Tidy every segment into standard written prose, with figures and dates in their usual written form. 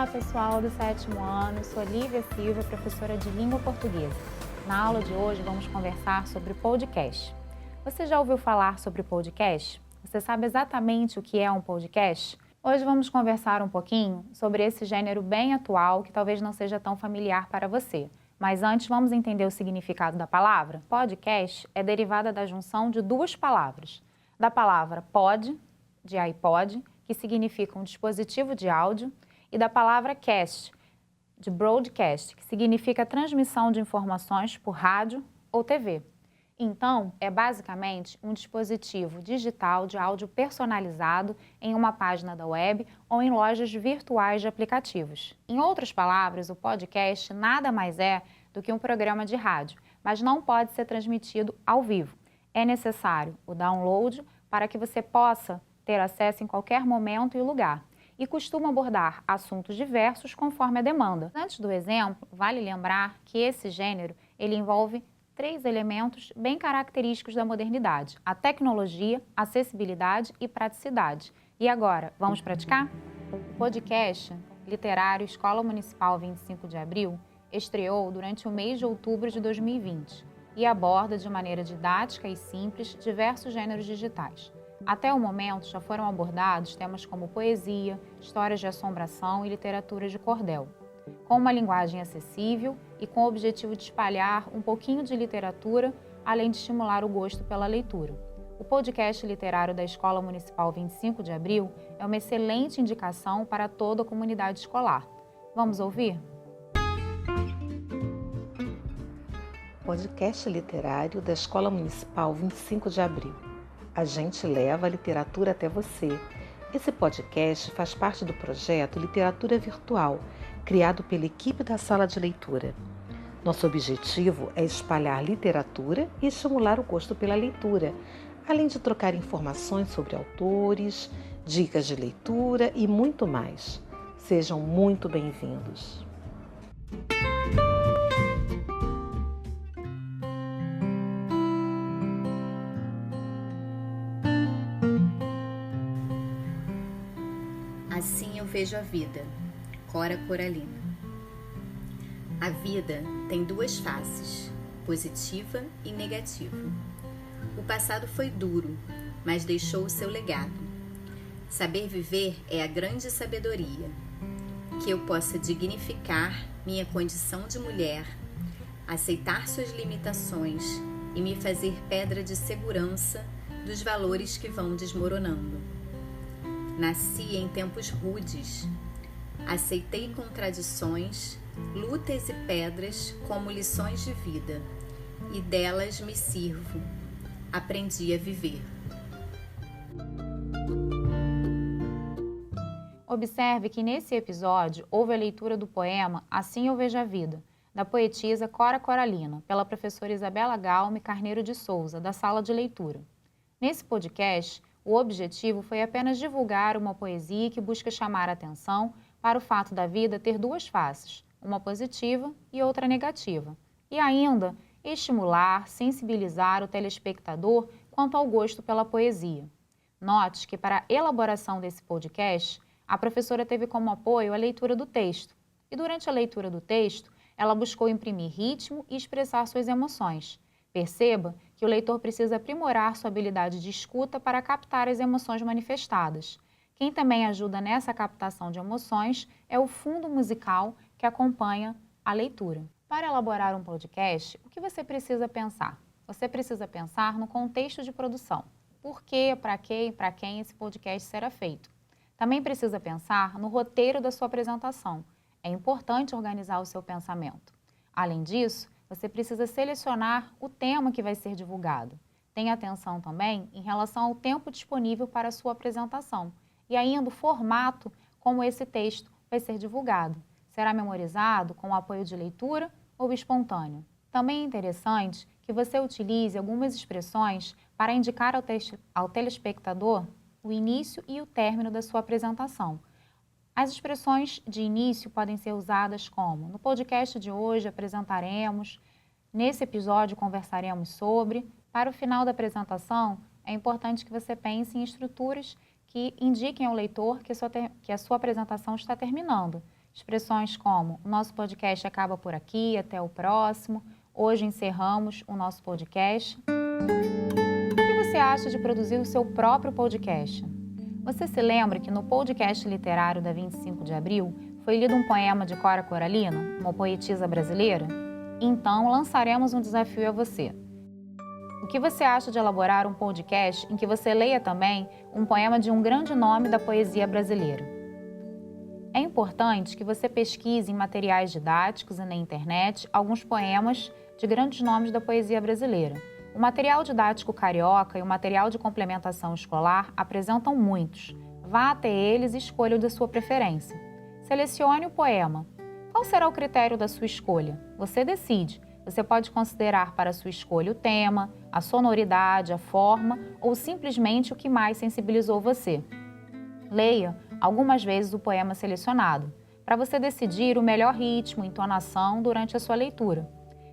Olá pessoal do 7º ano, sou Lívia Silva, professora de língua portuguesa. Na aula de hoje vamos conversar sobre podcast. Você já ouviu falar sobre podcast? Você sabe exatamente o que é um podcast? Hoje vamos conversar um pouquinho sobre esse gênero bem atual que talvez não seja tão familiar para você. Mas antes vamos entender o significado da palavra? Podcast é derivada da junção de duas palavras. Da palavra pod, de iPod, que significa um dispositivo de áudio, e da palavra cast, de broadcast, que significa transmissão de informações por rádio ou TV. Então, é basicamente um dispositivo digital de áudio personalizado em uma página da web ou em lojas virtuais de aplicativos. Em outras palavras, o podcast nada mais é do que um programa de rádio, mas não pode ser transmitido ao vivo. É necessário o download para que você possa ter acesso em qualquer momento e lugar. E costuma abordar assuntos diversos conforme a demanda. Antes do exemplo, vale lembrar que esse gênero ele envolve 3 elementos bem característicos da modernidade: a tecnologia, acessibilidade e praticidade. E agora, vamos praticar? O podcast literário Escola Municipal 25 de Abril estreou durante o mês de outubro de 2020 e aborda de maneira didática e simples diversos gêneros digitais. Até o momento, já foram abordados temas como poesia, histórias de assombração e literatura de cordel, com uma linguagem acessível e com o objetivo de espalhar um pouquinho de literatura, além de estimular o gosto pela leitura. O podcast literário da Escola Municipal 25 de Abril é uma excelente indicação para toda a comunidade escolar. Vamos ouvir? Podcast literário da Escola Municipal 25 de Abril. A gente leva a literatura até você. Esse podcast faz parte do projeto Literatura Virtual, criado pela equipe da Sala de Leitura. Nosso objetivo é espalhar literatura e estimular o gosto pela leitura, além de trocar informações sobre autores, dicas de leitura e muito mais. Sejam muito bem-vindos. Assim eu vejo a vida. Cora Coralina. A vida tem 2 faces, positiva e negativa. O passado foi duro, mas deixou o seu legado. Saber viver é a grande sabedoria. Que eu possa dignificar minha condição de mulher, aceitar suas limitações e me fazer pedra de segurança dos valores que vão desmoronando. Nasci em tempos rudes, aceitei contradições, lutas e pedras como lições de vida, e delas me sirvo, aprendi a viver. Observe que nesse episódio houve a leitura do poema Assim Eu Vejo a Vida, da poetisa Cora Coralina, pela professora Isabela Galme Carneiro de Souza, da Sala de Leitura. Nesse podcast, o objetivo foi apenas divulgar uma poesia que busca chamar a atenção para o fato da vida ter 2 faces, uma positiva e outra negativa, e ainda estimular, sensibilizar o telespectador quanto ao gosto pela poesia. Note que para a elaboração desse podcast, a professora teve como apoio a leitura do texto, e durante a leitura do texto, ela buscou imprimir ritmo e expressar suas emoções. Perceba que o leitor precisa aprimorar sua habilidade de escuta para captar as emoções manifestadas. Quem também ajuda nessa captação de emoções é o fundo musical que acompanha a leitura. Para elaborar um podcast, o que você precisa pensar? Você precisa pensar no contexto de produção. Por quê, para quê e para quem esse podcast será feito. Também precisa pensar no roteiro da sua apresentação. É importante organizar o seu pensamento. Além disso, você precisa selecionar o tema que vai ser divulgado. Tenha atenção também em relação ao tempo disponível para a sua apresentação e ainda o formato como esse texto vai ser divulgado. Será memorizado com o apoio de leitura ou espontâneo? Também é interessante que você utilize algumas expressões para indicar ao telespectador o início e o término da sua apresentação. As expressões de início podem ser usadas como: no podcast de hoje apresentaremos, nesse episódio conversaremos sobre. Para o final da apresentação, é importante que você pense em estruturas que indiquem ao leitor que a sua apresentação está terminando, Expressões como: o nosso podcast acaba por aqui, até o próximo, hoje encerramos o nosso podcast. O que você acha de produzir o seu próprio podcast? Você se lembra que no podcast literário da 25 de abril foi lido um poema de Cora Coralina, uma poetisa brasileira? Então, lançaremos um desafio a você. O que você acha de elaborar um podcast em que você leia também um poema de um grande nome da poesia brasileira? É importante que você pesquise em materiais didáticos e na internet alguns poemas de grandes nomes da poesia brasileira. O material didático carioca e o material de complementação escolar apresentam muitos. Vá até eles e escolha o da sua preferência. Selecione o poema. Qual será o critério da sua escolha? Você decide. Você pode considerar para sua escolha o tema, a sonoridade, a forma ou simplesmente o que mais sensibilizou você. Leia algumas vezes o poema selecionado, para você decidir o melhor ritmo e entonação durante a sua leitura.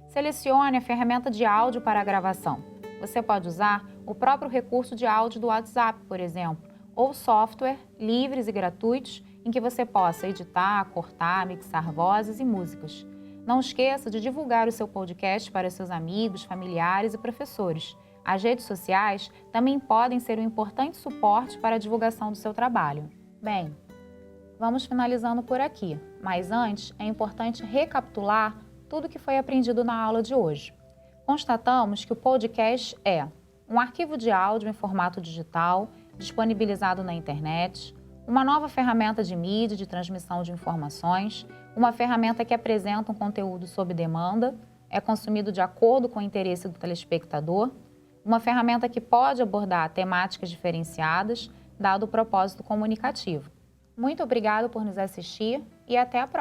Selecione a ferramenta de áudio para a gravação. Você pode usar o próprio recurso de áudio do WhatsApp, por exemplo, ou software livres e gratuitos em que você possa editar, cortar, mixar vozes e músicas. Não esqueça de divulgar o seu podcast para seus amigos, familiares e professores. As redes sociais também podem ser um importante suporte para a divulgação do seu trabalho. Bem, vamos finalizando por aqui, mas antes é importante recapitular tudo que foi aprendido na aula de hoje. Constatamos que o podcast é um arquivo de áudio em formato digital, disponibilizado na internet, uma nova ferramenta de mídia de transmissão de informações, uma ferramenta que apresenta um conteúdo sob demanda, é consumido de acordo com o interesse do telespectador, uma ferramenta que pode abordar temáticas diferenciadas, dado o propósito comunicativo. Muito obrigado por nos assistir e até a próxima!